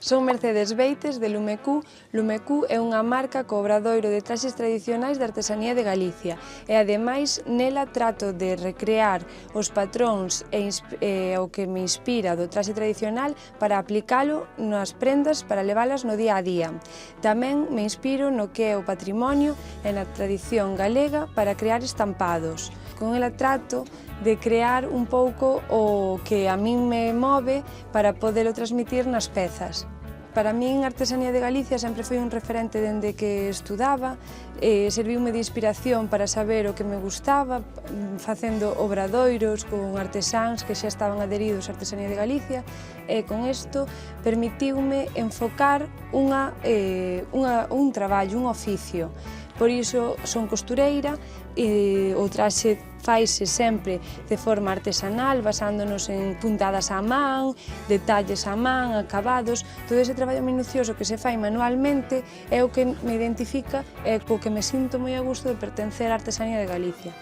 Son Mercedes Beites de Lumecú. Lumecú é unha marca co obradoiro de traxes tradicionais de artesanía de Galicia e, ademais, nela trato de recrear os patróns e o que me inspira do traxe tradicional para aplicalo nas prendas para leválas no día a día. Tamén me inspiro no que é o patrimonio e na tradición galega para crear estampados. Con ela trato de crear un pouco o que a min me move para podelo transmitir nas pezas. Para min, a artesanía de Galicia sempre foi un referente dende que estudaba, serviume de inspiración para saber o que me gustaba, facendo obradoiros con artesáns que xa estaban adheridos á artesanía de Galicia, e con isto permitiume enfocar un traballo, un oficio. Por iso son costureira e o traxe faise sempre de forma artesanal, basándonos en puntadas á man, detalles á man, acabados. Todo ese traballo minucioso que se fai manualmente é o que me identifica e co que me sinto moi a gusto de pertencer á artesanía de Galicia.